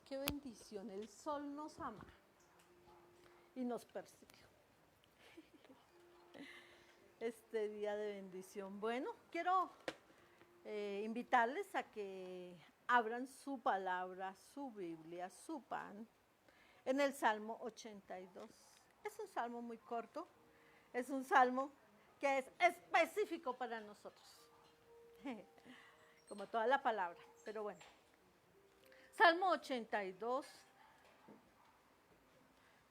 qué bendición. El sol nos ama y nos persigue. Este día de bendición. Bueno, quiero invitarles a que abran su palabra, su Biblia, su pan, en el Salmo 82. Es un salmo muy corto, es un salmo que es específico para nosotros, como toda la palabra, pero bueno. Salmo 82.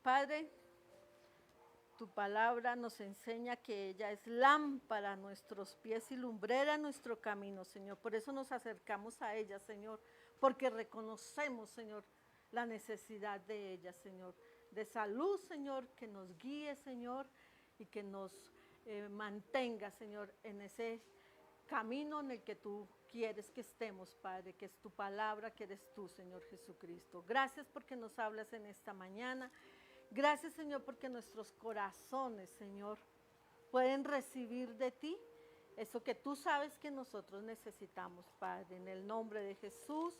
Padre, tu palabra nos enseña que ella es lámpara a nuestros pies y lumbrera a nuestro camino, Señor. Por eso nos acercamos a ella, Señor, porque reconocemos, Señor, la necesidad de ella, Señor. De salud, Señor, que nos guíe, Señor, y que nos mantenga, Señor, en ese camino en el que tú quieres que estemos, Padre, que es tu palabra, que eres tú, Señor Jesucristo. Gracias porque nos hablas en esta mañana. Gracias, Señor, porque nuestros corazones, Señor, pueden recibir de ti eso que tú sabes que nosotros necesitamos, Padre, en el nombre de Jesús.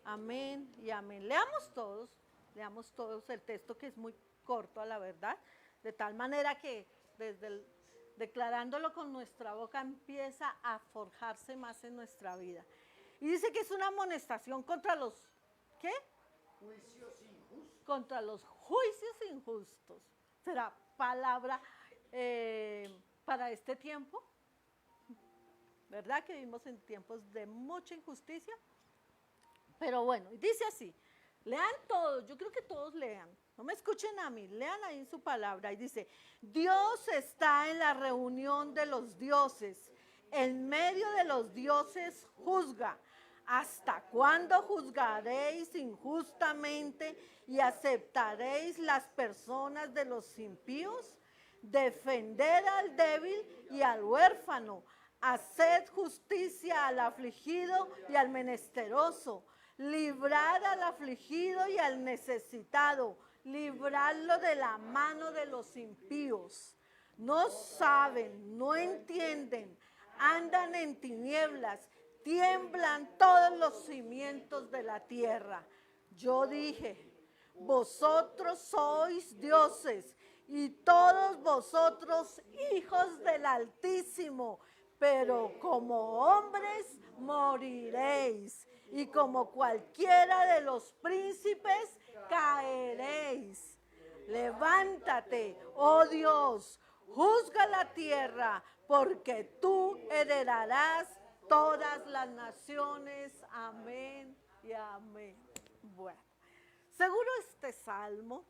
Amén y amén. Leamos todos el texto, que es muy corto a la verdad, de tal manera que declarándolo con nuestra boca empieza a forjarse más en nuestra vida. Y dice que es una amonestación contra los, ¿qué? Juicios injustos. Contra los juicios injustos. ¿Será palabra para este tiempo? ¿Verdad que vivimos en tiempos de mucha injusticia? Pero bueno, dice así, lean todos, yo creo que todos lean, no me escuchen a mí, lean ahí en su palabra, y dice, Dios está en la reunión de los dioses, en medio de los dioses juzga. ¿Hasta cuándo juzgaréis injustamente y aceptaréis las personas de los impíos? Defender al débil y al huérfano, haced justicia al afligido y al menesteroso, librar al afligido y al necesitado, librarlo de la mano de los impíos. No saben, no entienden, andan en tinieblas, tiemblan todos los cimientos de la tierra. Yo dije, vosotros sois dioses y todos vosotros hijos del Altísimo, pero como hombres moriréis y como cualquiera de los príncipes caeréis. Levántate, oh Dios, juzga la tierra, porque tú heredarás todas las naciones. Amén y amén. Bueno, seguro este salmo,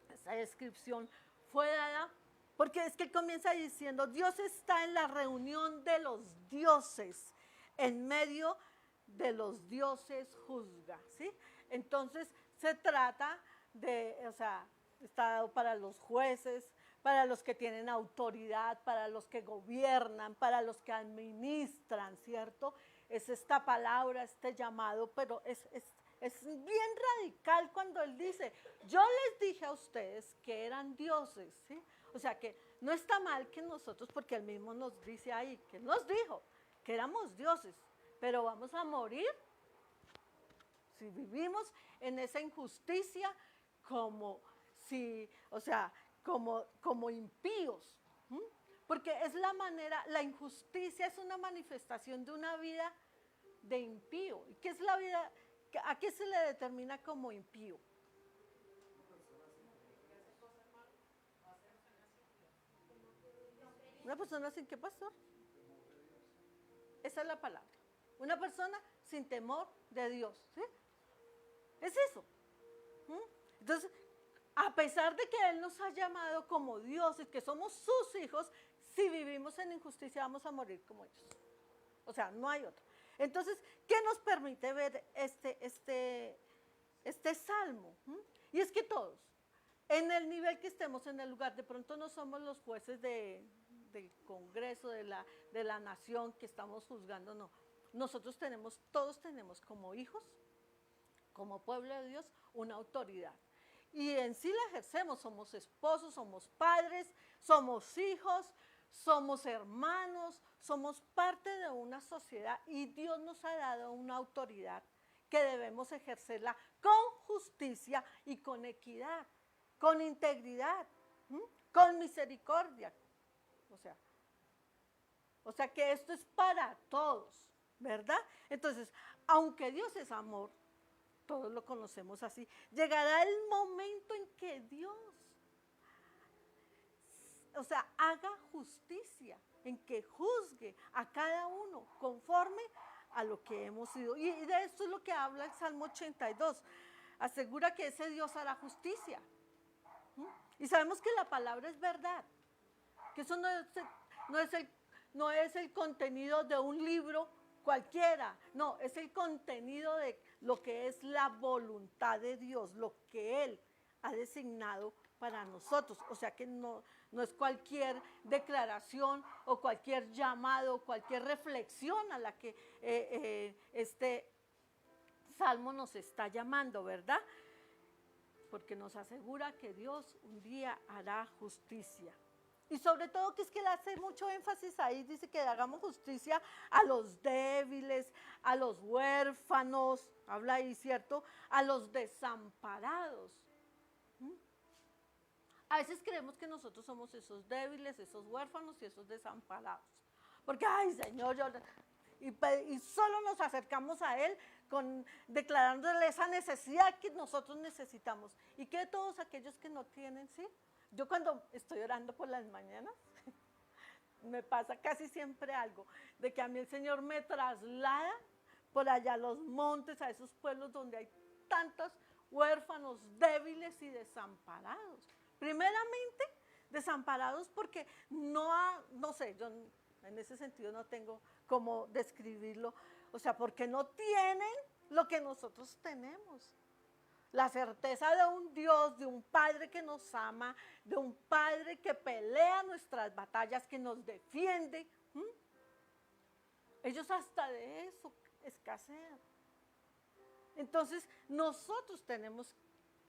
esta descripción fue dada porque es que comienza diciendo, Dios está en la reunión de los dioses, en medio de los dioses juzga, ¿sí? Entonces se trata de, está dado para los jueces, para los que tienen autoridad, para los que gobiernan, para los que administran, ¿cierto? Es esta palabra, este llamado, pero es bien radical cuando él dice, yo les dije a ustedes que eran dioses, ¿sí? O sea que no está mal que nosotros, porque él mismo nos dice ahí, que él nos dijo que éramos dioses, pero vamos a morir si vivimos en esa injusticia como impíos. Porque es la manera, la injusticia es una manifestación de una vida de impío. ¿Y qué es la vida? ¿A qué se le determina como impío? ¿Una persona sin qué, pastor? Esa es la palabra. Una persona sin temor de Dios, ¿sí? Es eso. Entonces, a pesar de que Él nos ha llamado como dioses, que somos sus hijos, si vivimos en injusticia vamos a morir como ellos. O sea, no hay otro. Entonces, ¿qué nos permite ver este salmo? Y es que todos, en el nivel que estemos, en el lugar, de pronto no somos los jueces del Congreso, de la nación que estamos juzgando, no. Nosotros todos tenemos como hijos, como pueblo de Dios, una autoridad. Y en sí la ejercemos, somos esposos, somos padres, somos hijos, somos hermanos, somos parte de una sociedad y Dios nos ha dado una autoridad que debemos ejercerla con justicia y con equidad, con integridad, con misericordia. O sea que esto es para todos, ¿verdad? Entonces, aunque Dios es amor, todos lo conocemos así, llegará el momento en que Dios, haga justicia, en que juzgue a cada uno conforme a lo que hemos sido. Y de esto es lo que habla el Salmo 82. Asegura que ese Dios hará justicia. Y sabemos que la palabra es verdad, que eso no es el contenido de un libro cualquiera, no, es el contenido de lo que es la voluntad de Dios, lo que Él ha designado para nosotros. O sea que no es cualquier declaración o cualquier llamado, cualquier reflexión a la que este salmo nos está llamando, ¿verdad? Porque nos asegura que Dios un día hará justicia. Y sobre todo que es que él hace mucho énfasis ahí, dice que hagamos justicia a los débiles, a los huérfanos, habla ahí, ¿cierto? A los desamparados. A veces creemos que nosotros somos esos débiles, esos huérfanos y esos desamparados. Porque, ay, Señor, y solo nos acercamos a Él declarándole esa necesidad que nosotros necesitamos. Y que todos aquellos que no tienen, ¿sí? Yo cuando estoy orando por las mañanas, me pasa casi siempre algo, de que a mí el Señor me traslada por allá a los montes, a esos pueblos donde hay tantos huérfanos, débiles y desamparados. Primeramente, desamparados porque no sé, yo en ese sentido no tengo cómo describirlo, porque no tienen lo que nosotros tenemos. La certeza de un Dios, de un Padre que nos ama, de un Padre que pelea nuestras batallas, que nos defiende. Ellos hasta de eso escasean. Entonces, nosotros tenemos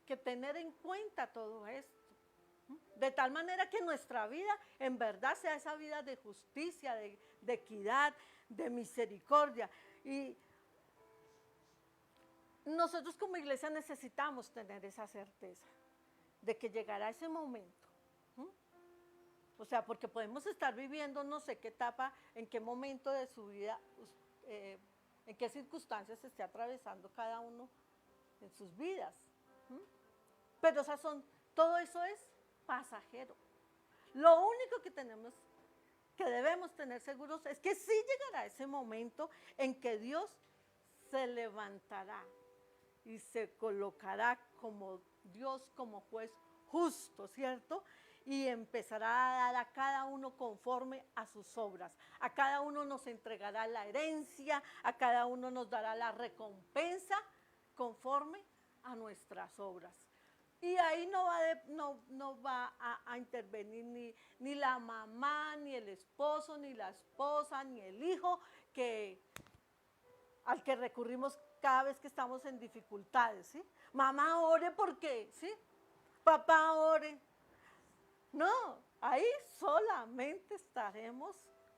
que tener en cuenta todo esto. De tal manera que nuestra vida en verdad sea esa vida de justicia, de equidad, de misericordia. Y nosotros como iglesia necesitamos tener esa certeza de que llegará ese momento. Porque podemos estar viviendo no sé qué etapa, en qué momento de su vida, en qué circunstancias se esté atravesando cada uno en sus vidas. Pero todo eso es pasajero. Lo único que debemos tener seguros es que sí llegará ese momento en que Dios se levantará y se colocará como Dios, como juez justo, ¿cierto? Y empezará a dar a cada uno conforme a sus obras. A cada uno nos entregará la herencia, a cada uno nos dará la recompensa conforme a nuestras obras. Y ahí no va a intervenir ni la mamá, ni el esposo, ni la esposa, ni el hijo al que recurrimos cada vez que estamos en dificultades, ¿sí? Mamá, ore porque, ¿sí? Papá, ore. No, ahí solamente estaremos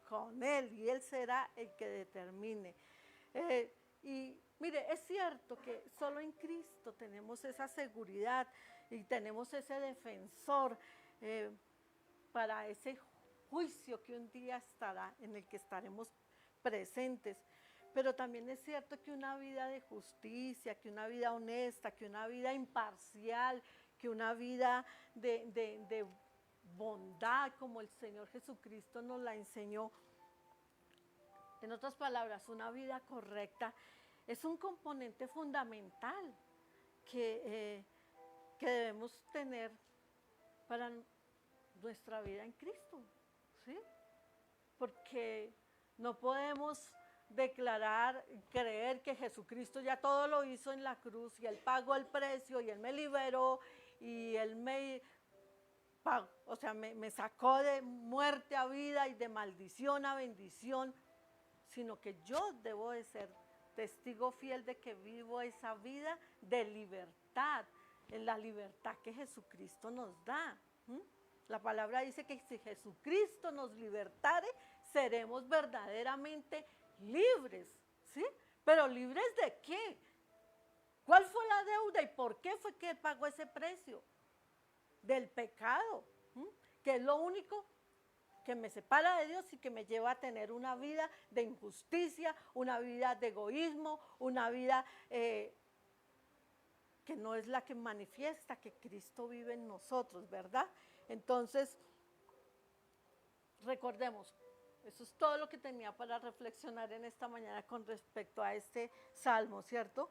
con Él y Él será el que determine. Y mire, es cierto que solo en Cristo tenemos esa seguridad y tenemos ese defensor para ese juicio que un día estará, en el que estaremos presentes. Pero también es cierto que una vida de justicia, que una vida honesta, que una vida imparcial, que una vida de bondad como el Señor Jesucristo nos la enseñó. En otras palabras, una vida correcta es un componente fundamental que debemos tener para nuestra vida en Cristo, ¿sí? Porque no podemos declarar, creer que Jesucristo ya todo lo hizo en la cruz y Él pagó el precio y Él me liberó y Él me sacó de muerte a vida y de maldición a bendición, sino que yo debo de ser testigo fiel de que vivo esa vida de libertad, en la libertad que Jesucristo nos da. La palabra dice que si Jesucristo nos libertare, seremos verdaderamente libres, ¿sí? Pero ¿libres de qué? ¿Cuál fue la deuda y por qué fue que él pagó ese precio? Del pecado, ¿m? Que es lo único que me separa de Dios y que me lleva a tener una vida de injusticia, una vida de egoísmo, una vida que no es la que manifiesta que Cristo vive en nosotros, ¿verdad? Entonces, recordemos, eso es todo lo que tenía para reflexionar en esta mañana con respecto a este salmo, ¿cierto?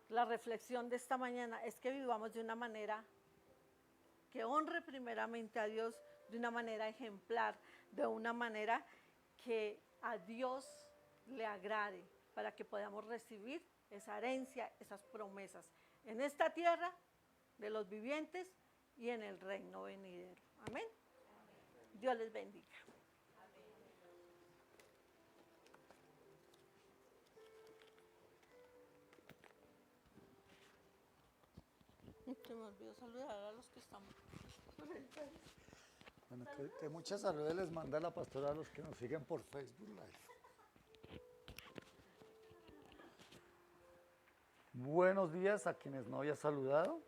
La reflexión de esta mañana es que vivamos de una manera que honre primeramente a Dios, de una manera ejemplar, de una manera que a Dios le agrade, para que podamos recibir esa herencia, esas promesas, en esta tierra de los vivientes y en el reino venidero. Amén. Dios les bendiga. Se me olvidó saludar a los que estamos por el Facebook. Bueno, que muchas saludos les manda la pastora a los que nos siguen por Facebook Live. Buenos días a quienes no había saludado,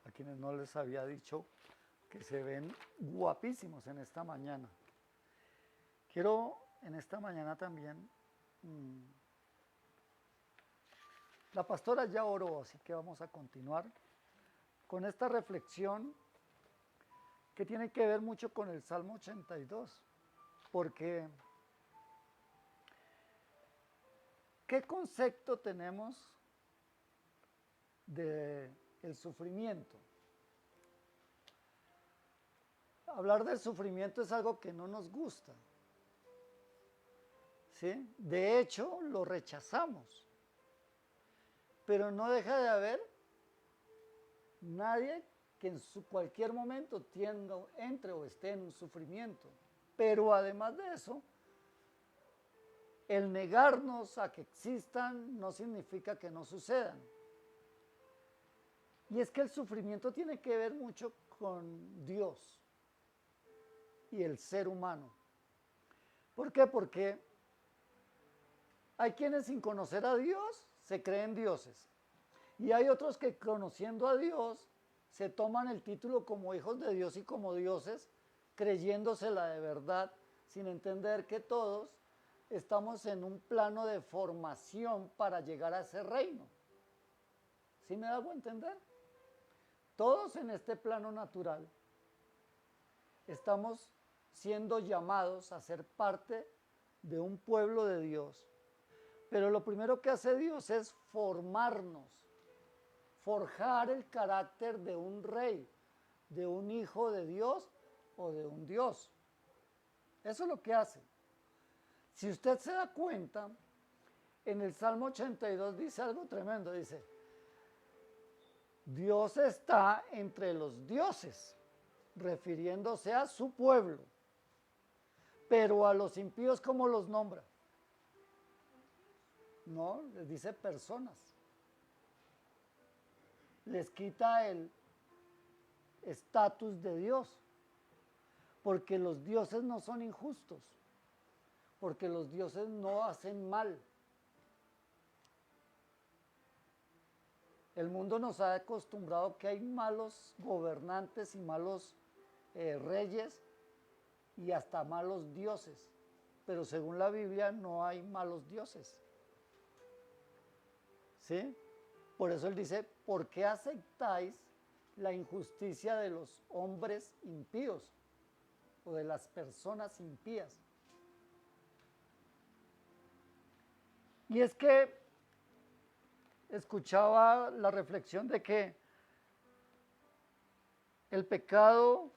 a quienes no les había dicho que se ven guapísimos en esta mañana. Quiero en esta mañana también, la pastora ya oró, así que vamos a continuar con esta reflexión que tiene que ver mucho con el Salmo 82, porque ¿qué concepto tenemos del sufrimiento? Hablar del sufrimiento es algo que no nos gusta, ¿sí? De hecho, lo rechazamos, pero no deja de haber nadie que en cualquier momento entre o esté en un sufrimiento. Pero además de eso, el negarnos a que existan no significa que no sucedan. Y es que el sufrimiento tiene que ver mucho con Dios y el ser humano. ¿Por qué? Porque hay quienes sin conocer a Dios se creen dioses. Y hay otros que conociendo a Dios se toman el título como hijos de Dios y como dioses, creyéndosela de verdad, sin entender que todos estamos en un plano de formación para llegar a ese reino. ¿Sí me hago entender? Todos en este plano natural estamos siendo llamados a ser parte de un pueblo de Dios. Pero lo primero que hace Dios es formarnos, forjar el carácter de un rey, de un hijo de Dios o de un Dios. Eso es lo que hace. Si usted se da cuenta, en el Salmo 82 dice algo tremendo, dice, Dios está entre los dioses, refiriéndose a su pueblo, pero a los impíos, ¿cómo los nombra? No, les dice personas. Les quita el estatus de Dios, porque los dioses no son injustos, porque los dioses no hacen mal. El mundo nos ha acostumbrado que hay malos gobernantes y malos reyes y hasta malos dioses, pero según la Biblia no hay malos dioses. ¿Sí? Por eso él dice, ¿por qué aceptáis la injusticia de los hombres impíos o de las personas impías? Y es que escuchaba la reflexión de que el pecado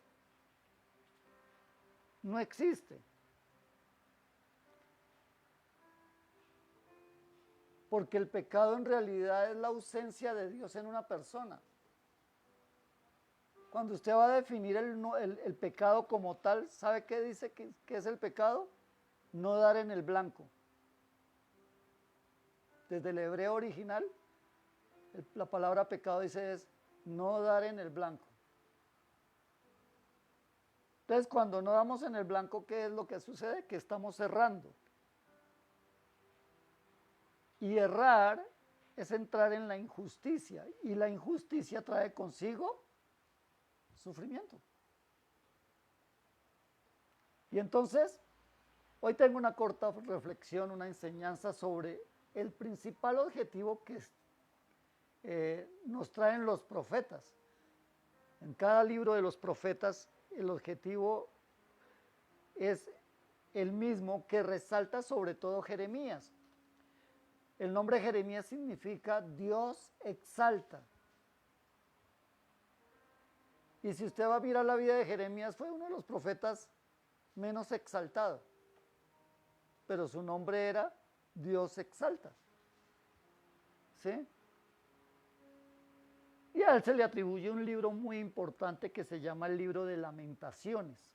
no existe. Porque el pecado en realidad es la ausencia de Dios en una persona. Cuando usted va a definir el pecado como tal, ¿sabe qué dice que es el pecado? No dar en el blanco. Desde el hebreo original, la palabra pecado dice es no dar en el blanco. Entonces, cuando no damos en el blanco, ¿qué es lo que sucede? Que estamos errando. Y errar es entrar en la injusticia, y la injusticia trae consigo sufrimiento. Y entonces, hoy tengo una corta reflexión, una enseñanza sobre el principal objetivo que nos traen los profetas. En cada libro de los profetas, el objetivo es el mismo que resalta sobre todo Jeremías. El nombre Jeremías significa Dios exalta. Y si usted va a mirar la vida de Jeremías, fue uno de los profetas menos exaltado. Pero su nombre era Dios exalta. ¿Sí? Y a él se le atribuye un libro muy importante que se llama el libro de Lamentaciones.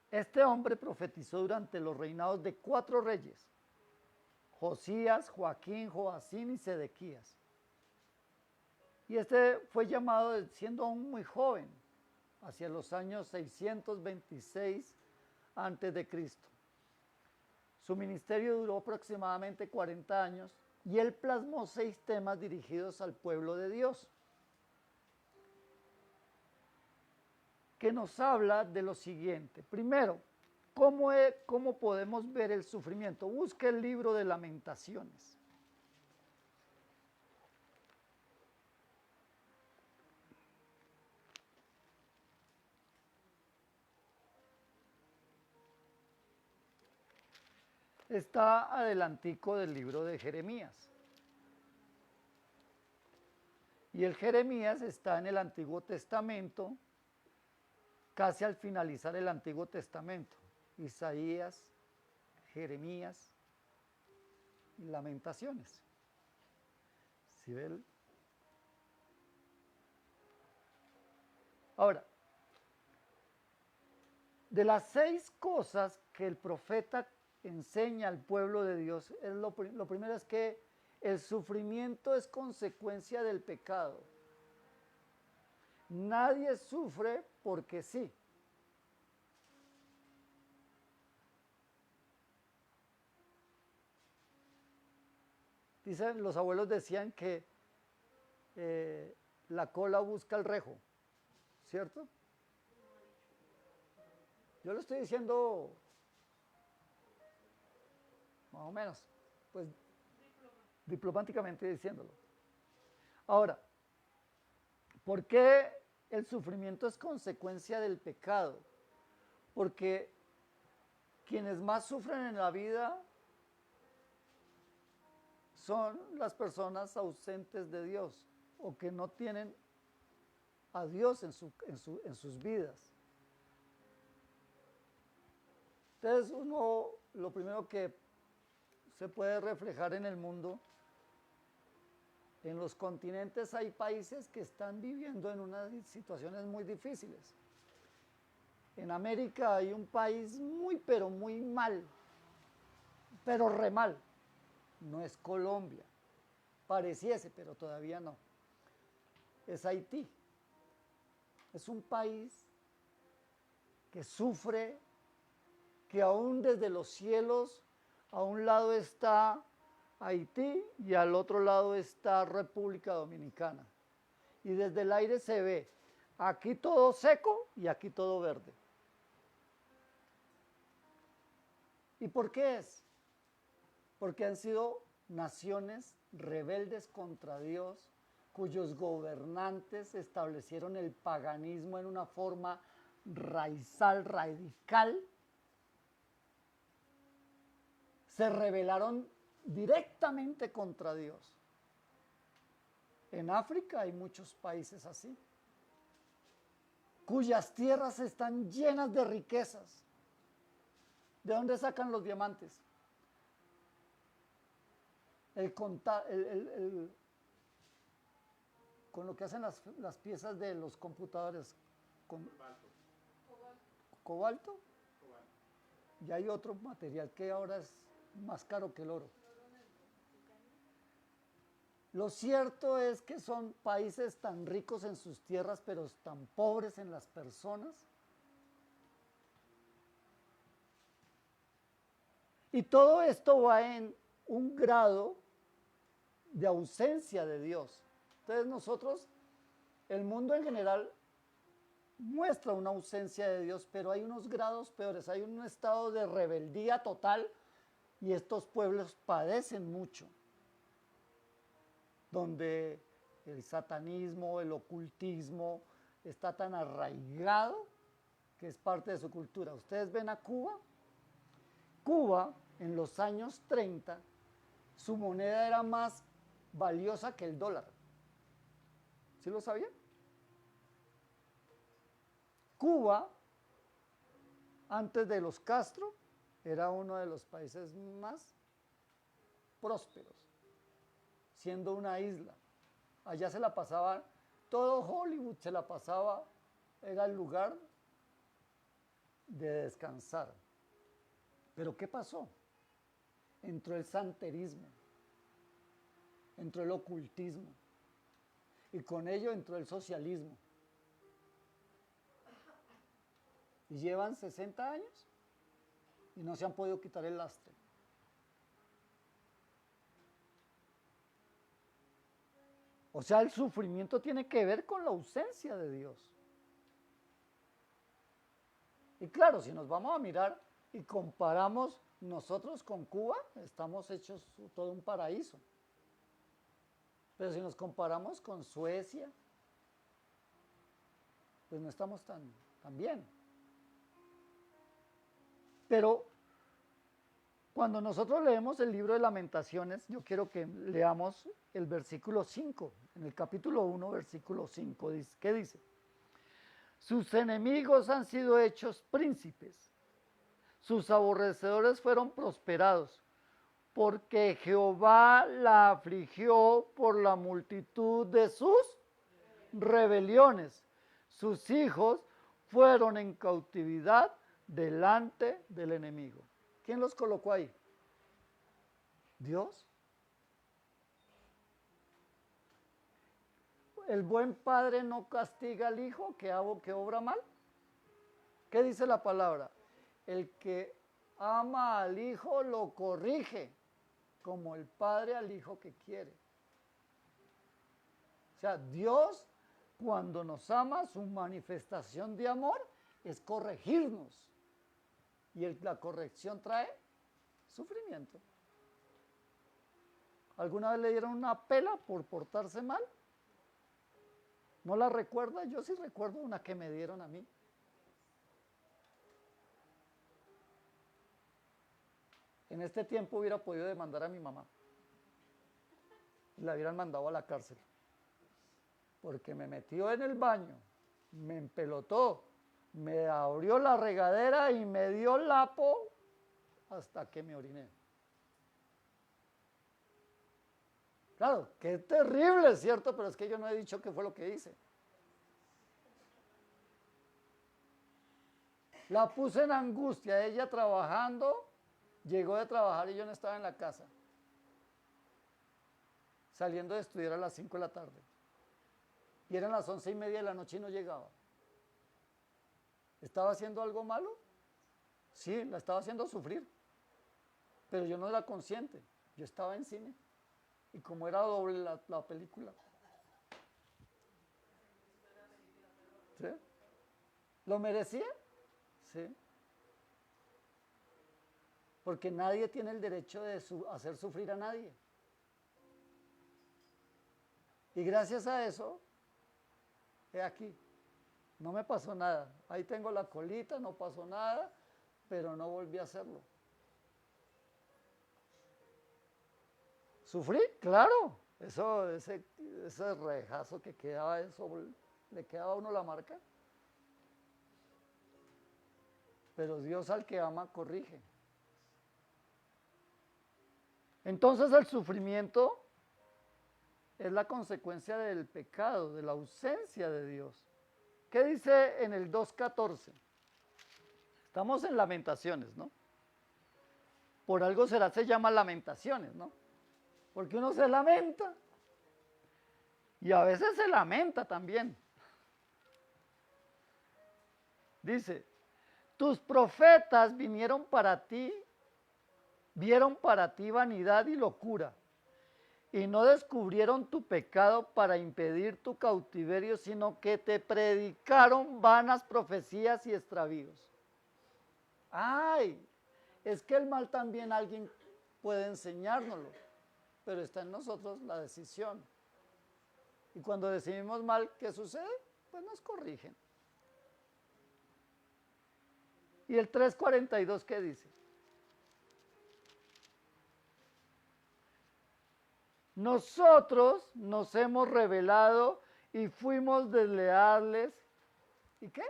Este hombre profetizó durante los reinados de 4 reyes: Josías, Joaquín, Joacín y Sedequías. Y este fue llamado siendo aún muy joven, hacia los años 626 a.C. Su ministerio duró aproximadamente 40 años y él plasmó 6 temas dirigidos al pueblo de Dios, que nos habla de lo siguiente. Primero, ¿cómo podemos ver el sufrimiento? Busque el libro de Lamentaciones. Está adelantico del libro de Jeremías. Y el Jeremías está en el Antiguo Testamento, casi al finalizar el Antiguo Testamento. Isaías, Jeremías y Lamentaciones. ¿Sí ven? Ahora, de las 6 cosas que el profeta enseña al pueblo de Dios, lo primero es que el sufrimiento es consecuencia del pecado. Nadie sufre porque sí. Dicen, los abuelos decían que la cola busca el rejo, ¿cierto? Yo lo estoy diciendo más o menos, pues diplomáticamente diciéndolo. Ahora, ¿por qué el sufrimiento es consecuencia del pecado? Porque quienes más sufren en la vida son las personas ausentes de Dios o que no tienen a Dios en sus vidas. Entonces lo primero que se puede reflejar en el mundo, en los continentes hay países que están viviendo en unas situaciones muy difíciles. En América hay un país pero muy mal, pero re mal. No es Colombia, pareciese, pero todavía no. Es Haití. Es un país que sufre, que aún desde los cielos, a un lado está Haití y al otro lado está República Dominicana. Y desde el aire se ve aquí todo seco y aquí todo verde. ¿Y por qué es? Porque han sido naciones rebeldes contra Dios, cuyos gobernantes establecieron el paganismo en una forma raizal, radical. Se rebelaron directamente contra Dios. En África hay muchos países así, cuyas tierras están llenas de riquezas. ¿De dónde sacan los diamantes? Con lo que hacen las piezas de los computadores. ¿Cobalto? Y hay otro material que ahora es más caro que el oro. Lo cierto es que son países tan ricos en sus tierras, pero tan pobres en las personas. Y todo esto va en un grado de ausencia de Dios. Entonces nosotros, el mundo en general muestra una ausencia de Dios, pero hay unos grados peores, hay un estado de rebeldía total y estos pueblos padecen mucho, donde el satanismo, el ocultismo está tan arraigado que es parte de su cultura. Ustedes ven a Cuba. Cuba, en los años 30, su moneda era más valiosa que el dólar. ¿Sí lo sabían? Cuba, antes de los Castro, era uno de los países más prósperos, siendo una isla. Allá se la pasaba, todo Hollywood se la pasaba, era el lugar de descansar. Pero ¿qué pasó? Entró el santerismo, entró el ocultismo y con ello entró el socialismo. Y llevan 60 años y no se han podido quitar el lastre. O sea, el sufrimiento tiene que ver con la ausencia de Dios. Y claro, si nos vamos a mirar y comparamos nosotros con Cuba, estamos hechos todo un paraíso. Pero si nos comparamos con Suecia, pues no estamos tan bien. Pero cuando nosotros leemos el libro de Lamentaciones, yo quiero que leamos el versículo 5, en el capítulo 1, versículo 5, ¿qué dice? Sus enemigos han sido hechos príncipes, sus aborrecedores fueron prosperados, porque Jehová la afligió por la multitud de sus rebeliones. Sus hijos fueron en cautividad delante del enemigo. ¿Quién los colocó ahí? ¿Dios? ¿El buen padre no castiga al hijo que obra mal? ¿Qué dice la palabra? El que ama al hijo lo corrige, como el padre al hijo que quiere. O sea, Dios, cuando nos ama, su manifestación de amor es corregirnos. Y la corrección trae sufrimiento. ¿Alguna vez le dieron una pela por portarse mal? ¿No la recuerda? Yo sí recuerdo una que me dieron a mí. En este tiempo hubiera podido demandar a mi mamá. Y la hubieran mandado a la cárcel. Porque me metió en el baño, me empelotó, me abrió la regadera y me dio lapo hasta que me oriné. Claro, qué terrible, ¿cierto? Pero es que yo no he dicho qué fue lo que hice. La puse en angustia, ella trabajando, llegó de trabajar y yo no estaba en la casa. Saliendo de estudiar a las 5 de la tarde. Y eran las 11:30 de la noche y no llegaba. ¿Estaba haciendo algo malo? Sí, la estaba haciendo sufrir. Pero yo no era consciente. Yo estaba en cine. Y como era doble la película. ¿Sí? ¿Lo merecía? Sí. Porque nadie tiene el derecho de hacer sufrir a nadie. Y gracias a eso, he aquí, no me pasó nada. Ahí tengo la colita, no pasó nada, pero no volví a hacerlo. ¿Sufrí? Claro. Ese rejazo que quedaba, eso le quedaba a uno la marca. Pero Dios al que ama corrige. Entonces el sufrimiento es la consecuencia del pecado, de la ausencia de Dios. ¿Qué dice en el 2:14? Estamos en Lamentaciones, ¿no? Por algo se llama Lamentaciones, ¿no? Porque uno se lamenta y a veces se lamenta también. Dice, tus profetas vieron para ti vanidad y locura, y no descubrieron tu pecado para impedir tu cautiverio, sino que te predicaron vanas profecías y extravíos. ¡Ay! Es que el mal también alguien puede enseñárnoslo, pero está en nosotros la decisión. Y cuando decidimos mal, ¿qué sucede? Pues nos corrigen. ¿Y el 3:42 qué dice? Nosotros nos hemos rebelado y fuimos desleales. ¿Y qué?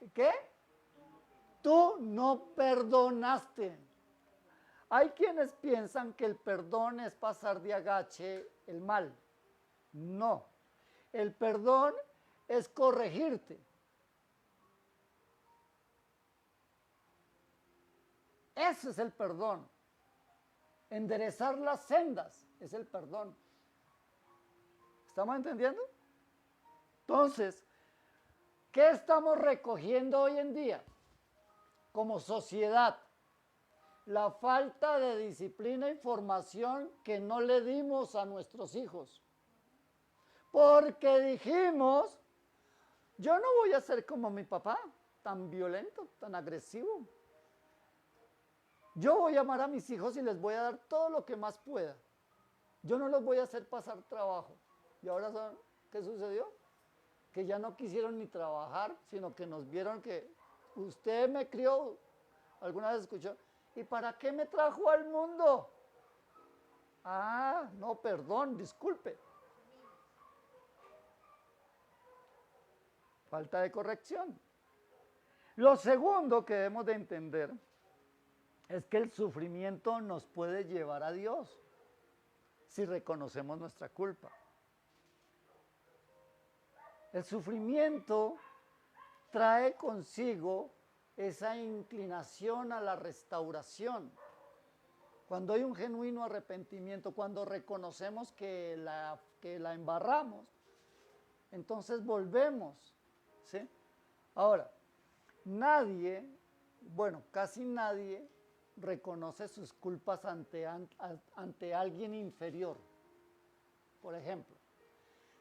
¿Y qué? Tú no perdonaste. Hay quienes piensan que el perdón es pasar de agache el mal. No. El perdón es corregirte. Ese es el perdón. Enderezar las sendas es el perdón. ¿Estamos entendiendo? Entonces, ¿qué estamos recogiendo hoy en día? Como sociedad, la falta de disciplina y formación que no le dimos a nuestros hijos. Porque dijimos, yo no voy a ser como mi papá, tan violento, tan agresivo. Yo voy a amar a mis hijos y les voy a dar todo lo que más pueda. Yo no los voy a hacer pasar trabajo. Y ahora, ¿qué sucedió? Que ya no quisieron ni trabajar, sino que nos vieron que usted me crió, alguna vez escuchó, ¿y para qué me trajo al mundo? Ah, no, perdón, disculpe. Falta de corrección. Lo segundo que debemos de entender es que el sufrimiento nos puede llevar a Dios si reconocemos nuestra culpa. El sufrimiento trae consigo esa inclinación a la restauración. Cuando hay un genuino arrepentimiento, cuando reconocemos que la embarramos, entonces volvemos, ¿sí? Ahora, casi nadie reconoce sus culpas ante alguien inferior. Por ejemplo,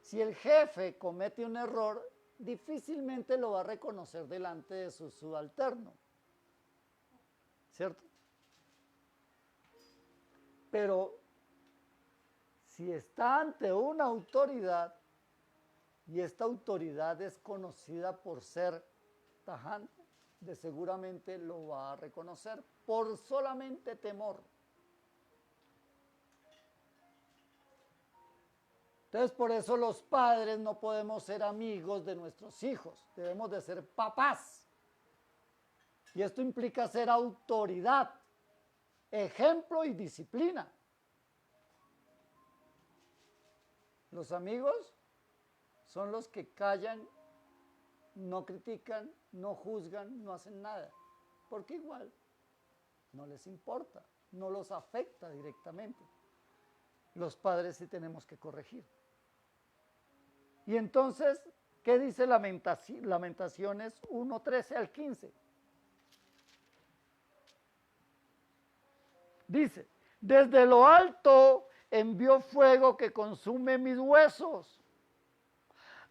si el jefe comete un error, difícilmente lo va a reconocer delante de su subalterno, ¿cierto? Pero si está ante una autoridad y esta autoridad es conocida por ser tajante, de seguramente lo va a reconocer por solamente temor. Entonces, por eso los padres no podemos ser amigos de nuestros hijos, debemos de ser papás. Y esto implica ser autoridad, ejemplo y disciplina. Los amigos son los que callan, no critican, no juzgan, no hacen nada, porque igual no les importa, no los afecta directamente. Los padres sí tenemos que corregir. Y entonces, ¿qué dice Lamentaciones 1:13 al 15? Dice, desde lo alto envió fuego que consume mis huesos.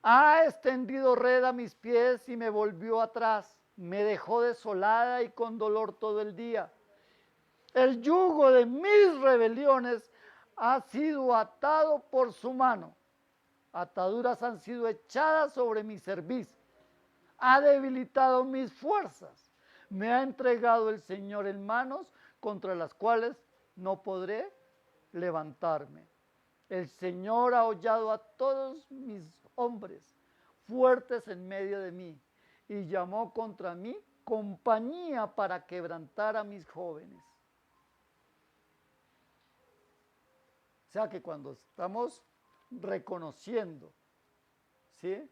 Ha extendido red a mis pies y me volvió atrás. Me dejó desolada y con dolor todo el día. El yugo de mis rebeliones ha sido atado por su mano. Ataduras han sido echadas sobre mi cerviz. Ha debilitado mis fuerzas. Me ha entregado el Señor en manos contra las cuales no podré levantarme. El Señor ha hollado a todos mis hombres fuertes en medio de mí y llamó contra mí compañía para quebrantar a mis jóvenes. O sea que cuando estamos reconociendo, ¿sí?,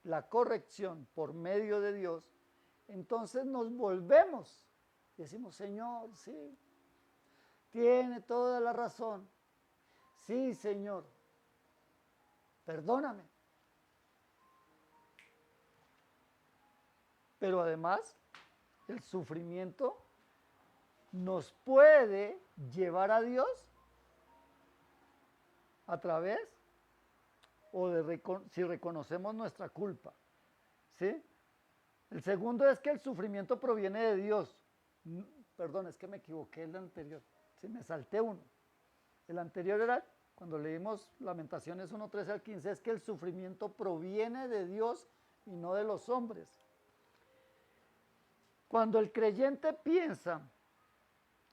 la corrección por medio de Dios, entonces nos volvemos. Decimos, Señor, sí, tiene toda la razón. Sí, Señor, perdóname. Pero además, el sufrimiento nos puede llevar a Dios a través o de si reconocemos nuestra culpa. ¿Sí? El segundo es que el sufrimiento proviene de Dios. Perdón, es que me equivoqué el anterior. Sí, me salté uno. El anterior era, cuando leímos Lamentaciones 1:13 al 15, es que el sufrimiento proviene de Dios y no de los hombres. Cuando el creyente piensa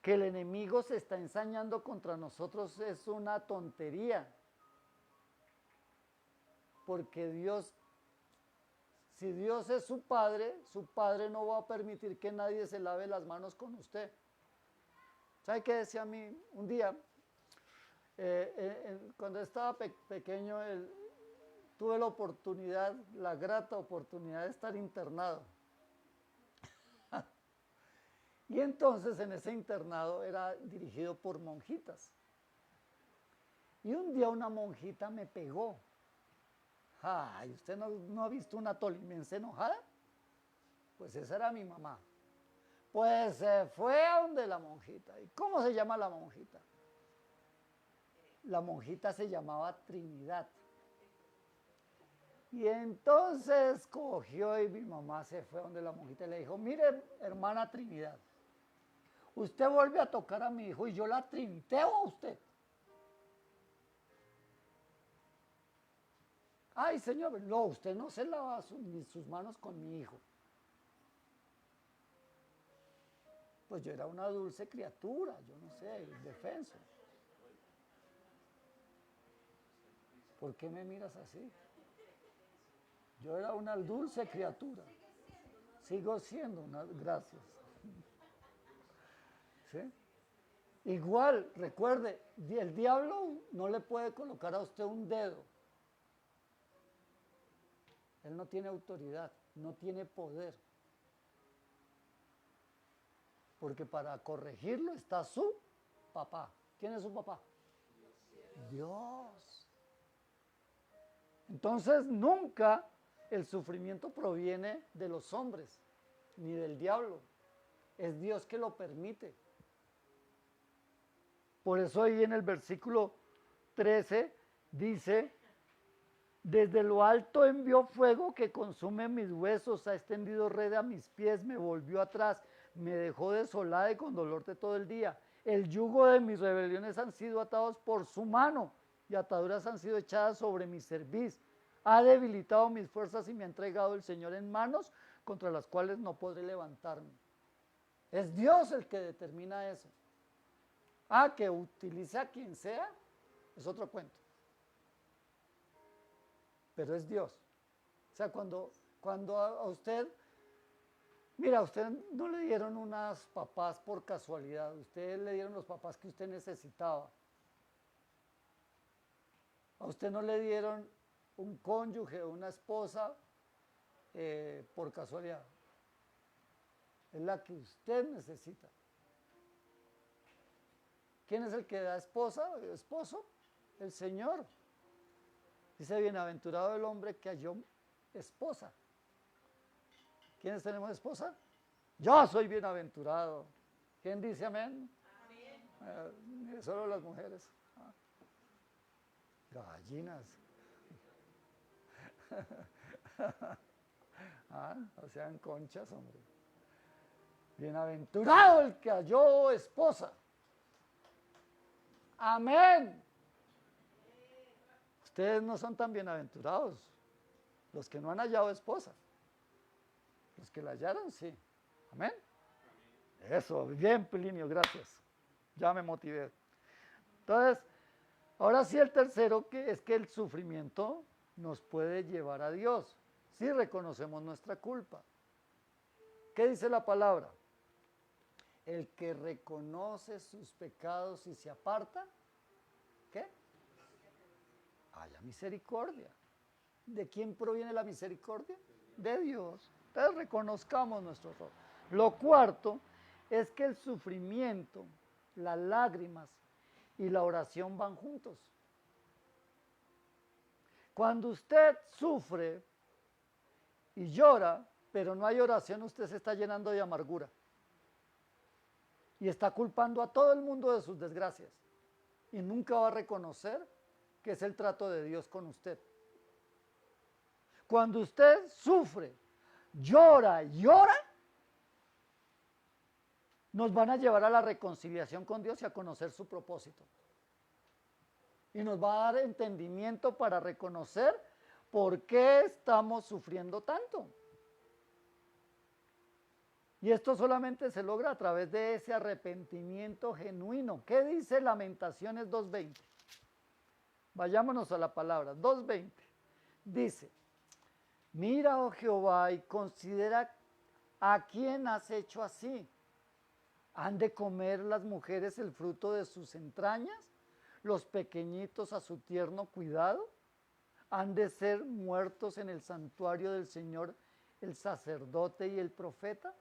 que el enemigo se está ensañando contra nosotros, es una tontería. Porque Dios, si Dios es su Padre no va a permitir que nadie se lave las manos con usted. ¿Sabe qué decía a mí un día? Cuando estaba pequeño, tuve la oportunidad, la grata oportunidad de estar internado. Y entonces en ese internado era dirigido por monjitas. Y un día una monjita me pegó. Ay, ¿usted no ha visto una tolimense enojada? Pues esa era mi mamá. Pues se fue a donde la monjita. ¿Y cómo se llama la monjita? La monjita se llamaba Trinidad. Y entonces cogió y mi mamá se fue a donde la monjita y le dijo, mire, hermana Trinidad, usted vuelve a tocar a mi hijo y yo la trinteo a usted. Ay, señor, no, usted no se lava ni sus manos con mi hijo. Pues yo era una dulce criatura, yo no sé, indefenso. ¿Por qué me miras así? Yo era una dulce criatura. Sigo siendo una, gracias. ¿Sí? Igual, recuerde, el diablo no le puede colocar a usted un dedo. Él no tiene autoridad, no tiene poder. Porque para corregirlo está su papá. ¿Quién es su papá? Dios. Entonces nunca el sufrimiento proviene de los hombres, ni del diablo. Es Dios que lo permite. Por eso ahí en el versículo 13 dice, desde lo alto envió fuego que consume mis huesos, ha extendido red a mis pies, me volvió atrás, me dejó desolada y con dolor de todo el día. El yugo de mis rebeliones han sido atados por su mano y ataduras han sido echadas sobre mi cerviz. Ha debilitado mis fuerzas y me ha entregado el Señor en manos contra las cuales no podré levantarme. Es Dios el que determina eso. Que utilice a quien sea, es otro cuento. Pero es Dios. O sea, cuando a usted, mira, a usted no le dieron unas papás por casualidad, a usted le dieron los papás que usted necesitaba. A usted no le dieron un cónyuge o una esposa por casualidad. Es la que usted necesita. ¿Quién es el que da esposo? El Señor. Dice, bienaventurado el hombre que halló esposa. ¿Quiénes tenemos esposa? Yo soy bienaventurado. ¿Quién dice amén? Amén. Solo las mujeres. Gallinas. No sean conchas, hombre. Bienaventurado el que halló esposa. Amén. Ustedes no son tan bienaventurados, los que no han hallado esposa. Los que la hallaron, sí. Amén. Eso, bien, Plinio, gracias. Ya me motivé. Entonces, ahora sí el tercero, que es que el sufrimiento nos puede llevar a Dios, si reconocemos nuestra culpa. ¿Qué dice la palabra? El que reconoce sus pecados y se aparta, ¿qué? Haya misericordia. ¿De quién proviene la misericordia? De Dios. Entonces reconozcamos nuestro error. Lo cuarto es que el sufrimiento, las lágrimas y la oración van juntos. Cuando usted sufre y llora, pero no hay oración, usted se está llenando de amargura. Y está culpando a todo el mundo de sus desgracias. Y nunca va a reconocer que es el trato de Dios con usted. Cuando usted sufre, llora y ora, nos van a llevar a la reconciliación con Dios y a conocer su propósito. Y nos va a dar entendimiento para reconocer por qué estamos sufriendo tanto. Y esto solamente se logra a través de ese arrepentimiento genuino. ¿Qué dice Lamentaciones 2:20? Vayámonos a la palabra, 2:20. Dice, mira, oh Jehová, y considera a quién has hecho así. ¿Han de comer las mujeres el fruto de sus entrañas? ¿Los pequeñitos a su tierno cuidado? ¿Han de ser muertos en el santuario del Señor el sacerdote y el profeta?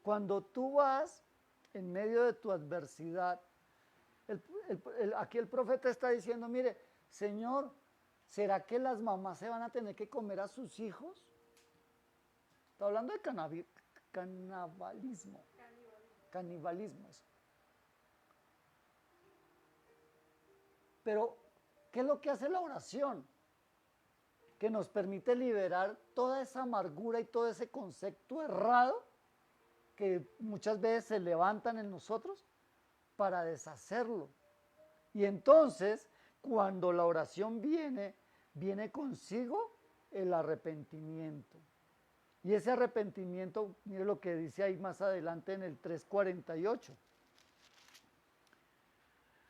Cuando tú vas en medio de tu adversidad, aquí el profeta está diciendo, mire, Señor, ¿será que las mamás se van a tener que comer a sus hijos? Está hablando de canibalismo. Canibalismo. Eso. Pero, ¿qué es lo que hace la oración? Que nos permite liberar toda esa amargura y todo ese concepto errado que muchas veces se levantan en nosotros para deshacerlo. Y entonces, cuando la oración viene consigo el arrepentimiento. Y ese arrepentimiento, mire lo que dice ahí más adelante en el 3:48.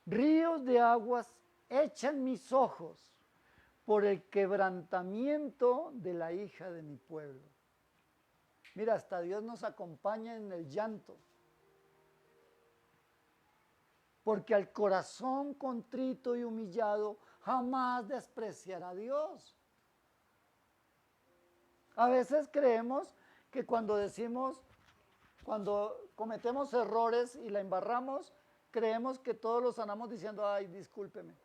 Ríos de aguas echan mis ojos por el quebrantamiento de la hija de mi pueblo. Mira, hasta Dios nos acompaña en el llanto. Porque al corazón contrito y humillado jamás despreciará a Dios. A veces creemos que cuando cometemos errores y la embarramos, creemos que todos los sanamos diciendo, ay, discúlpeme.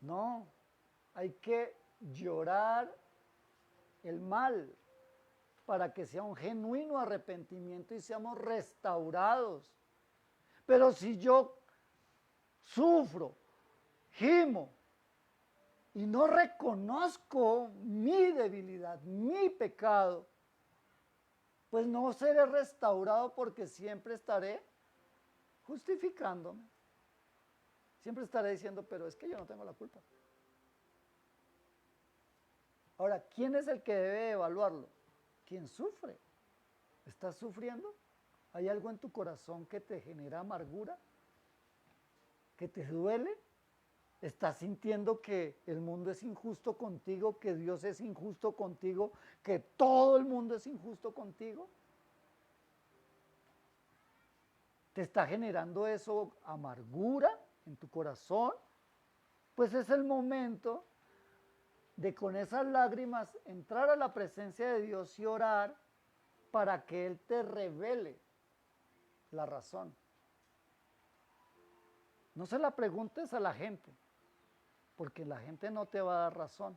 No, hay que llorar el mal para que sea un genuino arrepentimiento y seamos restaurados. Pero si yo sufro, gimo, y no reconozco mi debilidad, mi pecado, pues no seré restaurado porque siempre estaré justificándome. Siempre estaré diciendo, pero es que yo no tengo la culpa. Ahora, ¿quién es el que debe evaluarlo? ¿Quién sufre? ¿Estás sufriendo? ¿Hay algo en tu corazón que te genera amargura? ¿Que te duele? ¿Estás sintiendo que el mundo es injusto contigo, que Dios es injusto contigo, que todo el mundo es injusto contigo? ¿Te está generando eso amargura en tu corazón? Pues es el momento de con esas lágrimas entrar a la presencia de Dios y orar para que Él te revele la razón. No se la preguntes a la gente, porque la gente no te va a dar razón.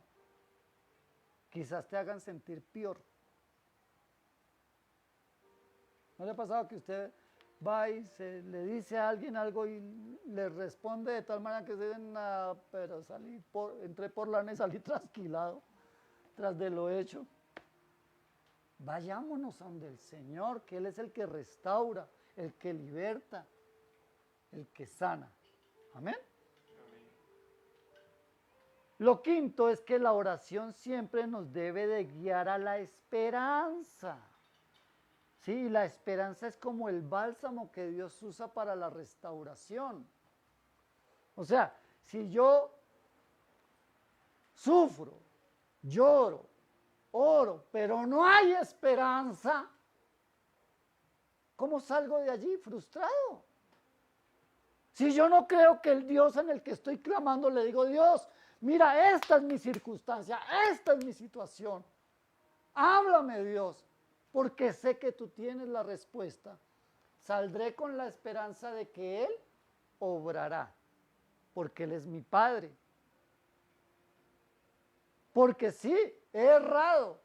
Quizás te hagan sentir peor. ¿No le ha pasado que usted va y le dice a alguien algo y le responde de tal manera que se den pero entré por lana y salí trasquilado tras de lo hecho? Vayámonos a donde el Señor, que Él es el que restaura, el que liberta, el que sana. Amén. Lo quinto es que la oración siempre nos debe de guiar a la esperanza. Sí, la esperanza es como el bálsamo que Dios usa para la restauración. O sea, si yo sufro, lloro, oro, pero no hay esperanza, ¿cómo salgo de allí frustrado? Si yo no creo que el Dios en el que estoy clamando, le digo, Dios, mira, esta es mi circunstancia, esta es mi situación. Háblame, Dios, porque sé que tú tienes la respuesta. Saldré con la esperanza de que Él obrará, porque Él es mi Padre. Porque sí, he errado,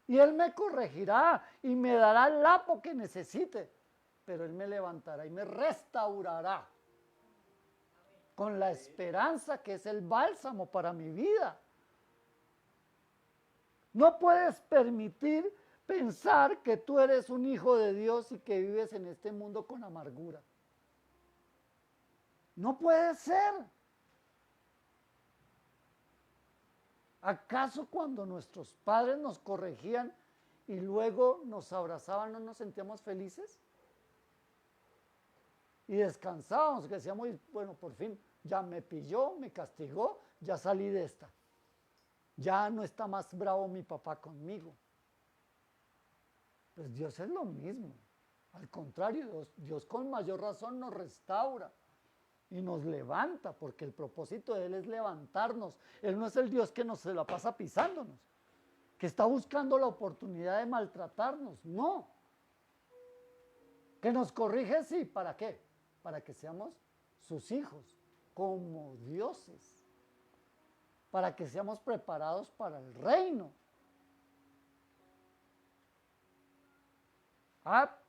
y Él me corregirá y me dará el lapo que necesite. pero Él me levantará y me restaurará con la esperanza que es el bálsamo para mi vida. No puedes permitir pensar que tú eres un hijo de Dios y que vives en este mundo con amargura. No puede ser. ¿Acaso cuando nuestros padres nos corregían y luego nos abrazaban no nos sentíamos felices? Y descansábamos, que decíamos, bueno, por fin ya me pilló, me castigó, ya salí de esta. Ya no está más bravo mi papá conmigo. Pues Dios es lo mismo. Al contrario, Dios con mayor razón nos restaura y nos levanta, porque el propósito de Él es levantarnos. Él no es el Dios que nos se la pasa pisándonos, que está buscando la oportunidad de maltratarnos. No. Que nos corrige, sí. ¿Para qué? Para que seamos sus hijos, como dioses. Para que seamos preparados para el reino.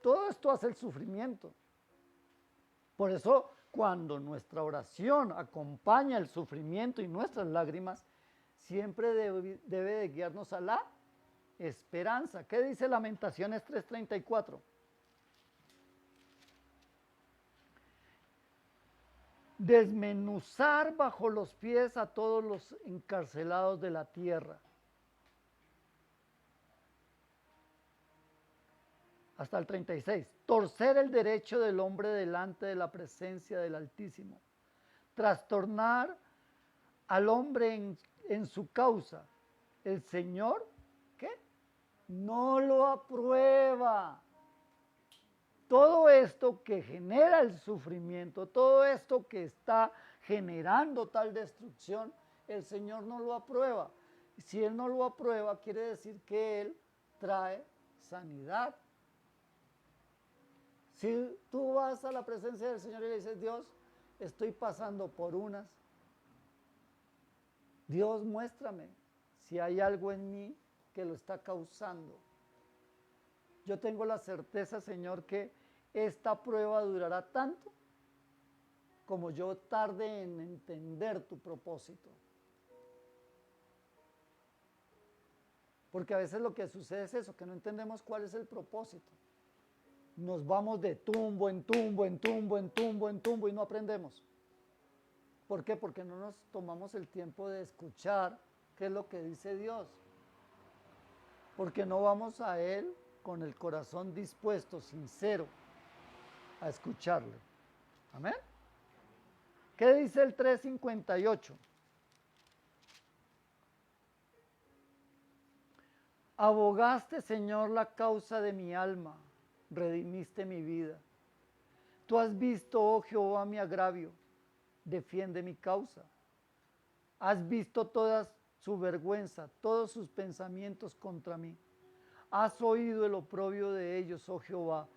Todo esto hace el sufrimiento. Por eso, cuando nuestra oración acompaña el sufrimiento y nuestras lágrimas, siempre debe de guiarnos a la esperanza. ¿Qué dice Lamentaciones 3:34? Desmenuzar bajo los pies a todos los encarcelados de la tierra. Hasta el 36. Torcer el derecho del hombre delante de la presencia del Altísimo. Trastornar al hombre en su causa. El Señor, ¿qué? No lo aprueba. Todo esto que genera el sufrimiento, todo esto que está generando tal destrucción, el Señor no lo aprueba. Si Él no lo aprueba, quiere decir que Él trae sanidad. Si tú vas a la presencia del Señor y le dices, Dios, estoy pasando por unas, Dios, muéstrame si hay algo en mí que lo está causando. Yo tengo la certeza, Señor, que esta prueba durará tanto como yo tarde en entender tu propósito. Porque a veces lo que sucede es eso, que no entendemos cuál es el propósito. Nos vamos de tumbo en tumbo, en tumbo, en tumbo, en tumbo y no aprendemos. ¿Por qué? Porque no nos tomamos el tiempo de escuchar qué es lo que dice Dios. Porque no vamos a Él con el corazón dispuesto, sincero, a escucharle. Amén. ¿Qué dice el 3:58? Abogaste, Señor, la causa de mi alma, redimiste mi vida. Tú has visto, oh Jehová, mi agravio, defiende mi causa. Has visto toda su vergüenza, todos sus pensamientos contra mí. Has oído el oprobio de ellos, oh Jehová,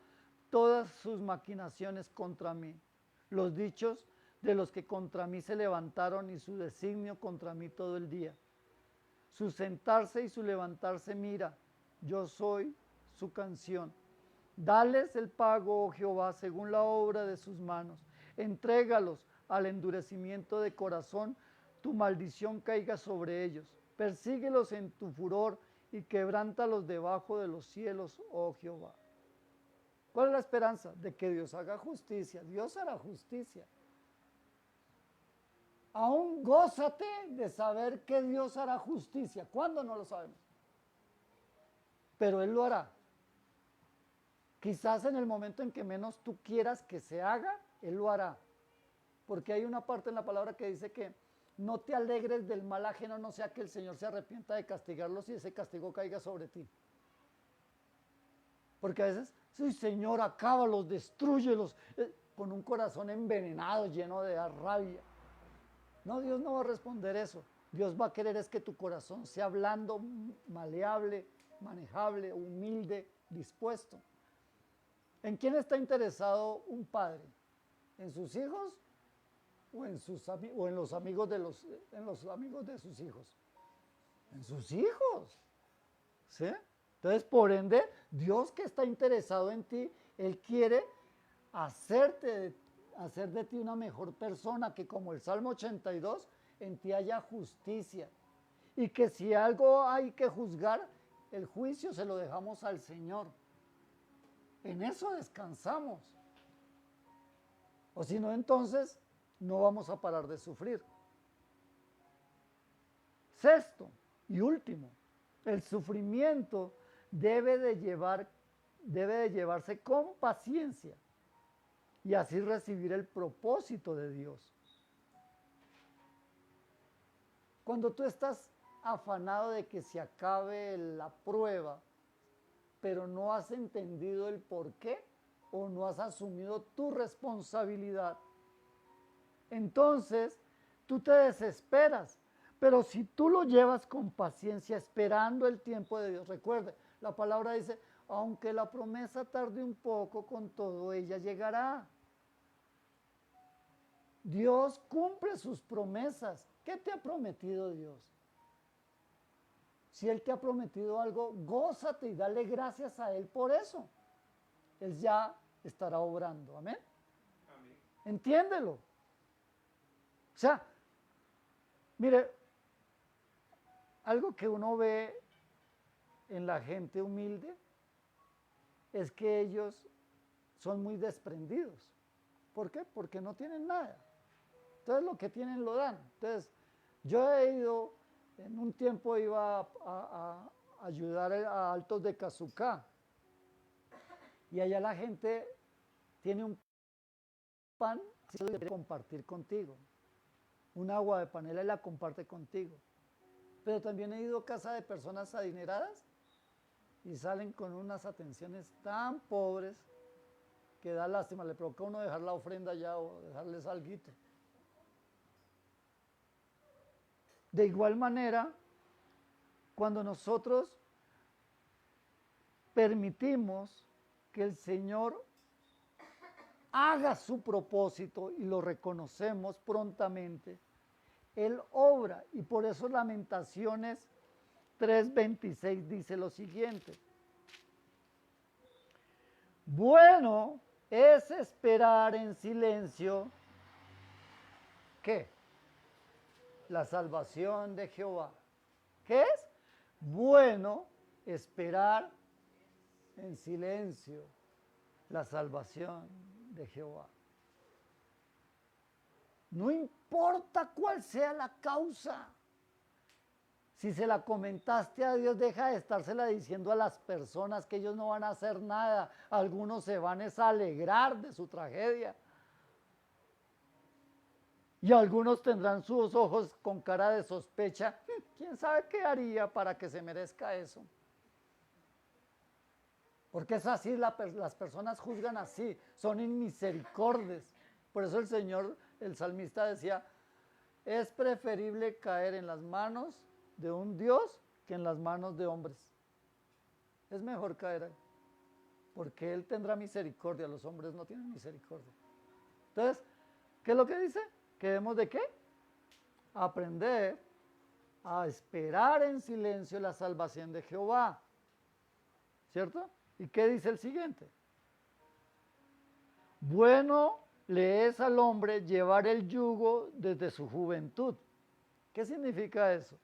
todas sus maquinaciones contra mí, los dichos de los que contra mí se levantaron y su designio contra mí todo el día. Su sentarse y su levantarse mira, yo soy su canción. Dales el pago, oh Jehová, según la obra de sus manos. Entrégalos al endurecimiento de corazón, tu maldición caiga sobre ellos. Persíguelos en tu furor y quebrántalos debajo de los cielos, oh Jehová. ¿Cuál es la esperanza? De que Dios haga justicia. Dios hará justicia. Aún gózate de saber que Dios hará justicia. ¿Cuándo? No lo sabemos. Pero Él lo hará. Quizás en el momento en que menos tú quieras que se haga, Él lo hará. Porque hay una parte en la palabra que dice que no te alegres del mal ajeno, no sea que el Señor se arrepienta de castigarlos y ese castigo caiga sobre ti. Porque a veces, sí, Señor, acábalos, destrúyelos, con un corazón envenenado, lleno de rabia. No, Dios no va a responder eso. Dios va a querer es que tu corazón sea blando, maleable, manejable, humilde, dispuesto. ¿En quién está interesado un padre? ¿En sus hijos o en los amigos de sus hijos? En sus hijos. ¿Sí? Entonces, por ende, Dios que está interesado en ti, Él quiere hacer de ti una mejor persona, que como el Salmo 82, en ti haya justicia. Y que si algo hay que juzgar, el juicio se lo dejamos al Señor. En eso descansamos. O si no, entonces no vamos a parar de sufrir. Sexto y último, el sufrimiento debe de llevarse con paciencia y así recibir el propósito de Dios. Cuando tú estás afanado de que se acabe la prueba, pero no has entendido el por qué o no has asumido tu responsabilidad, entonces tú te desesperas. Pero si tú lo llevas con paciencia, esperando el tiempo de Dios, recuerde, la palabra dice, aunque la promesa tarde un poco, con todo ella llegará. Dios cumple sus promesas. ¿Qué te ha prometido Dios? Si Él te ha prometido algo, gózate y dale gracias a Él por eso. Él ya estará obrando. ¿Amén? Amén. Entiéndelo. O sea, mire, algo que uno ve en la gente humilde es que ellos son muy desprendidos. ¿Por qué? Porque no tienen nada. Entonces lo que tienen lo dan. Entonces yo he ido, en un tiempo iba a ayudar a Altos de Cazucá y allá la gente tiene un pan que quiere compartir contigo, un agua de panela y la comparte contigo. Pero también he ido a casa de personas adineradas y salen con unas atenciones tan pobres que da lástima, le provoca a uno dejar la ofrenda ya o dejarles alguito. De igual manera, cuando nosotros permitimos que el Señor haga su propósito y lo reconocemos prontamente, Él obra, y por eso Lamentaciones 3:26 dice lo siguiente: bueno es esperar en silencio, ¿qué? La salvación de Jehová. ¿Qué es? Bueno esperar en silencio la salvación de Jehová. No importa cuál sea la causa. Si se la comentaste a Dios, deja de estársela diciendo a las personas que ellos no van a hacer nada. Algunos se van a alegrar de su tragedia. Y algunos tendrán sus ojos con cara de sospecha. ¿Quién sabe qué haría para que se merezca eso? Porque es así, las personas juzgan así, son inmisericordes. Por eso el Señor, el salmista decía, es preferible caer en las manos de un Dios que en las manos de hombres. Es mejor caer ahí, porque Él tendrá misericordia, los hombres no tienen misericordia. Entonces, ¿qué es lo que dice? ¿Que debemos de qué? Aprender a esperar en silencio la salvación de Jehová. ¿Cierto? ¿Y qué dice el siguiente? Bueno le es al hombre llevar el yugo desde su juventud. ¿Qué significa eso?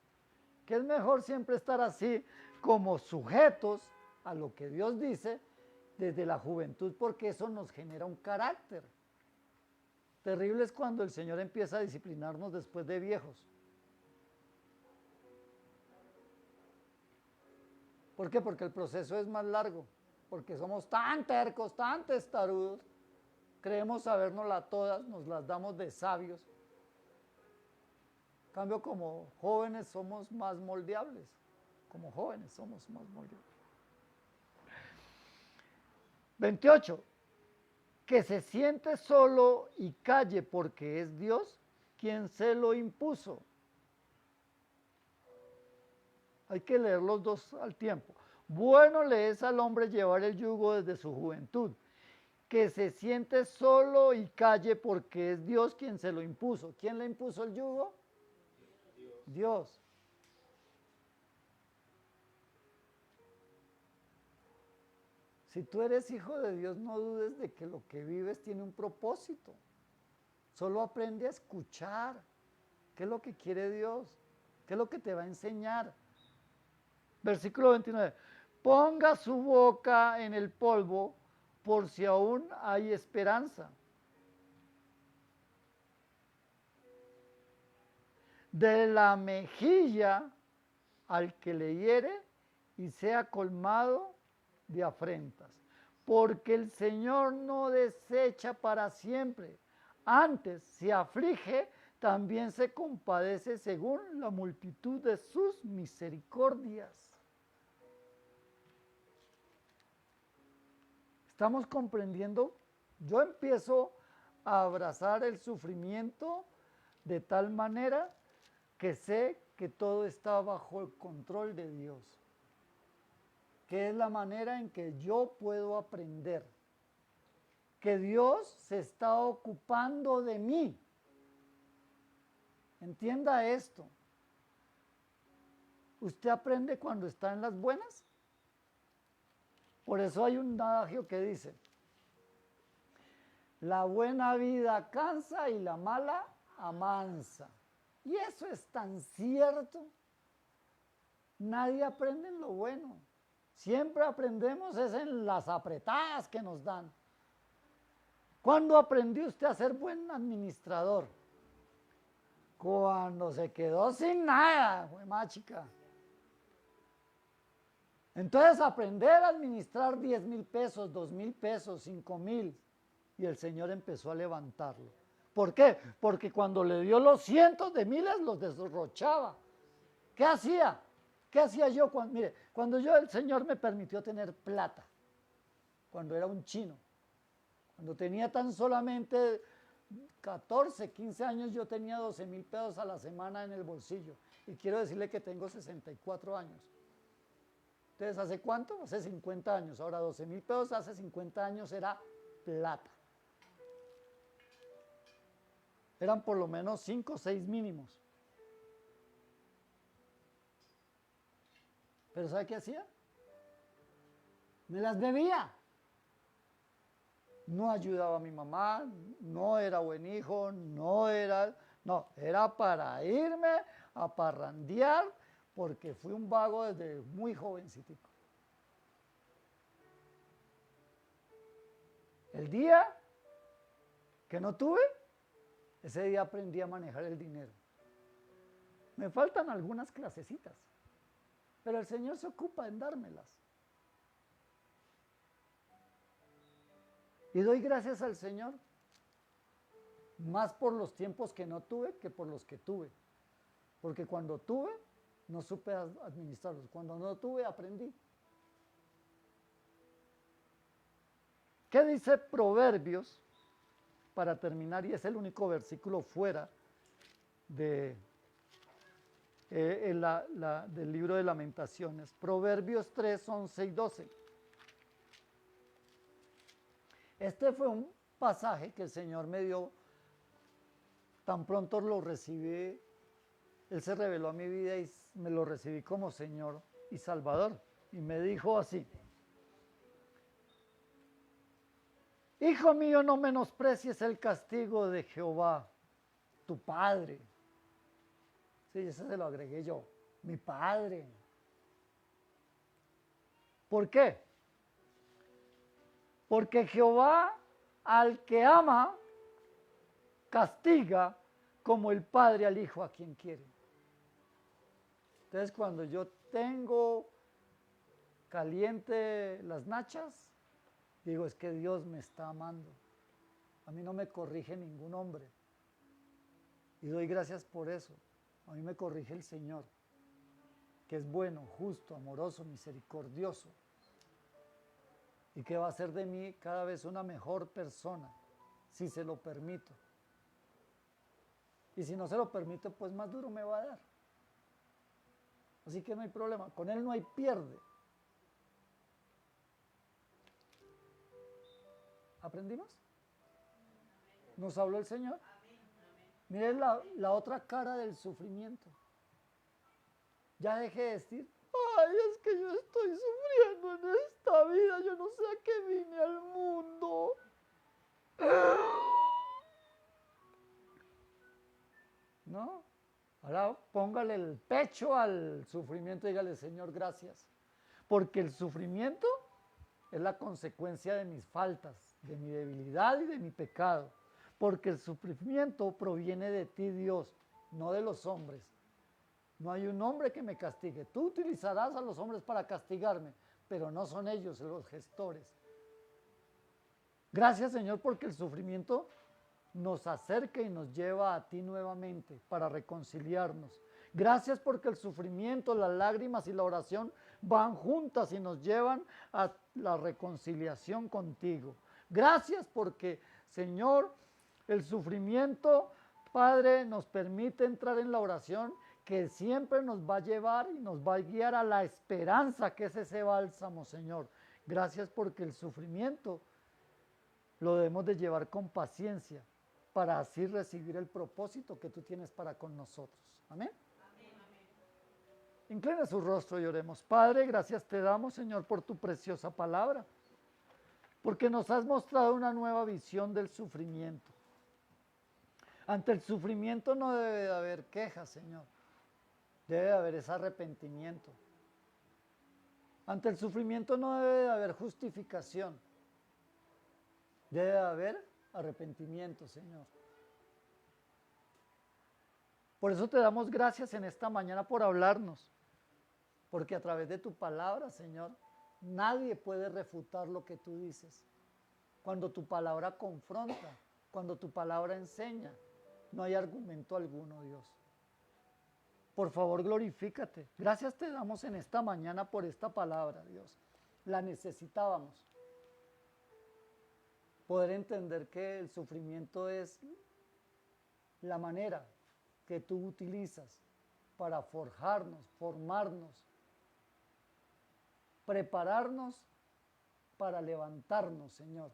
Que es mejor siempre estar así como sujetos a lo que Dios dice desde la juventud, porque eso nos genera un carácter. Terrible es cuando el Señor empieza a disciplinarnos después de viejos. ¿Por qué? Porque el proceso es más largo, porque somos tan tercos, tan testarudos, creemos sabérnoslas todas, nos las damos de sabios. En cambio, como jóvenes somos más moldeables, como jóvenes somos más moldeables. 28. Que se siente solo y calle porque es Dios quien se lo impuso. Hay que leer los dos al tiempo. Bueno le es al hombre llevar el yugo desde su juventud. Que se siente solo y calle porque es Dios quien se lo impuso. ¿Quién le impuso el yugo? Dios. Si tú eres hijo de Dios, no dudes de que lo que vives tiene un propósito. Solo aprende a escuchar qué es lo que quiere Dios, qué es lo que te va a enseñar. Versículo 29. Ponga su boca en el polvo por si aún hay esperanza. De la mejilla al que le hiere y sea colmado de afrentas. Porque el Señor no desecha para siempre. Antes, si aflige, también se compadece según la multitud de sus misericordias. Estamos comprendiendo, yo empiezo a abrazar el sufrimiento de tal manera que sé que todo está bajo el control de Dios, que es la manera en que yo puedo aprender, que Dios se está ocupando de mí. Entienda esto. ¿Usted aprende cuando está en las buenas? Por eso hay un adagio que dice, la buena vida cansa y la mala amansa. Y eso es tan cierto. Nadie aprende en lo bueno. Siempre aprendemos es en las apretadas que nos dan. ¿Cuándo aprendió usted a ser buen administrador? Cuando se quedó sin nada, más chica. Entonces aprender a administrar 10,000 pesos, 2,000 pesos, 5,000. Y el Señor empezó a levantarlo. ¿Por qué? Porque cuando le dio los cientos de miles los derrochaba. ¿Qué hacía? ¿Qué hacía yo? Cuando el Señor me permitió tener plata, cuando era un chino, cuando tenía tan solamente 14, 15 años, yo tenía 12,000 pesos a la semana en el bolsillo. Y quiero decirle que tengo 64 años. Entonces, ¿hace cuánto? Hace 50 años. Ahora, 12,000 pesos hace 50 años era plata. Eran por lo menos 5 o 6 mínimos. ¿Pero sabe qué hacía? Me las bebía. No ayudaba a mi mamá, no era buen hijo, no, era para irme a parrandear, porque fui un vago desde muy jovencitico. El día que no tuve, ese día aprendí a manejar el dinero. Me faltan algunas clasecitas, pero el Señor se ocupa en dármelas. Y doy gracias al Señor, más por los tiempos que no tuve que por los que tuve. Porque cuando tuve, no supe administrarlos. Cuando no tuve, aprendí. ¿Qué dice Proverbios? Para terminar, y es el único versículo fuera del libro de Lamentaciones. Proverbios 3, 11 y 12. Este fue un pasaje que el Señor me dio, tan pronto lo recibí, Él se reveló a mi vida y me lo recibí como Señor y Salvador. Y me dijo así: Hijo mío, no menosprecies el castigo de Jehová, tu Padre. Sí, ese se lo agregué yo, mi Padre. ¿Por qué? Porque Jehová al que ama, castiga como el padre al hijo a quien quiere. Entonces, cuando yo tengo caliente las nachas, digo, es que Dios me está amando. A mí no me corrige ningún hombre. Y doy gracias por eso. A mí me corrige el Señor, que es bueno, justo, amoroso, misericordioso. Y que va a hacer de mí cada vez una mejor persona, si se lo permito. Y si no se lo permito, pues más duro me va a dar. Así que no hay problema, con Él no hay pierde. ¿Aprendimos? ¿Nos habló el Señor? Miren la otra cara del sufrimiento. Ya dejé de decir, Ay, es que yo estoy sufriendo en esta vida, yo no sé a qué vine al mundo. ¿No? Ahora póngale el pecho al sufrimiento y dígale, Señor, gracias. Porque el sufrimiento es la consecuencia de mis faltas, de mi debilidad y de mi pecado. Porque el sufrimiento proviene de ti, Dios, no de los hombres. No hay un hombre que me castigue. Tú utilizarás a los hombres para castigarme, pero no son ellos los gestores. Gracias, Señor, porque el sufrimiento nos acerca y nos lleva a ti nuevamente para reconciliarnos. Gracias porque el sufrimiento, las lágrimas y la oración van juntas y nos llevan a la reconciliación contigo. Gracias porque, Señor, el sufrimiento, Padre, nos permite entrar en la oración que siempre nos va a llevar y nos va a guiar a la esperanza que es ese bálsamo, Señor. Gracias porque el sufrimiento lo debemos de llevar con paciencia para así recibir el propósito que tú tienes para con nosotros. Amén. Inclina su rostro y oremos. Padre, gracias te damos, Señor, por tu preciosa palabra, porque nos has mostrado una nueva visión del sufrimiento. Ante el sufrimiento no debe de haber quejas, Señor. Debe de haber ese arrepentimiento. Ante el sufrimiento no debe de haber justificación. Debe de haber arrepentimiento, Señor. Por eso te damos gracias en esta mañana por hablarnos. Porque a través de tu palabra, Señor, nadie puede refutar lo que tú dices. Cuando tu palabra confronta, cuando tu palabra enseña, no hay argumento alguno, Dios. Por favor, glorifícate. Gracias te damos en esta mañana por esta palabra, Dios. La necesitábamos. Poder entender que el sufrimiento es la manera que tú utilizas para forjarnos, formarnos, prepararnos para levantarnos, Señor,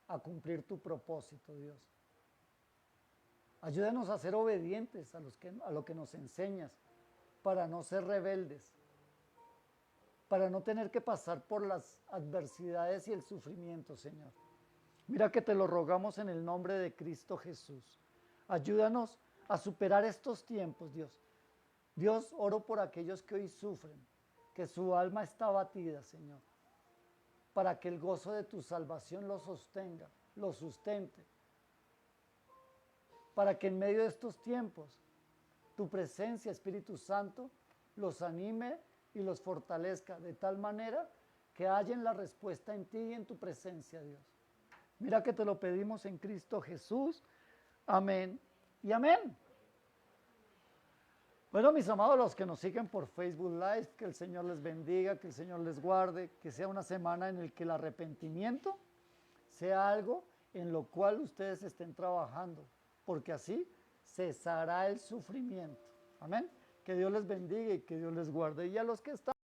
a cumplir tu propósito, Dios. Ayúdanos a ser obedientes a lo que nos enseñas, para no ser rebeldes, para no tener que pasar por las adversidades y el sufrimiento, Señor. Mira que te lo rogamos en el nombre de Cristo Jesús. Ayúdanos a superar estos tiempos, Dios. Dios, oro por aquellos que hoy sufren, que su alma está abatida, Señor, para que el gozo de tu salvación los sostenga, los sustente, para que en medio de estos tiempos tu presencia, Espíritu Santo, los anime y los fortalezca de tal manera que hallen la respuesta en ti y en tu presencia, Dios. Mira que te lo pedimos en Cristo Jesús. Amén y amén. Bueno, mis amados, los que nos siguen por Facebook Live, que el Señor les bendiga, que el Señor les guarde, que sea una semana en la que el arrepentimiento sea algo en lo cual ustedes estén trabajando, porque así cesará el sufrimiento. Amén. Que Dios les bendiga y que Dios les guarde. Y a los que están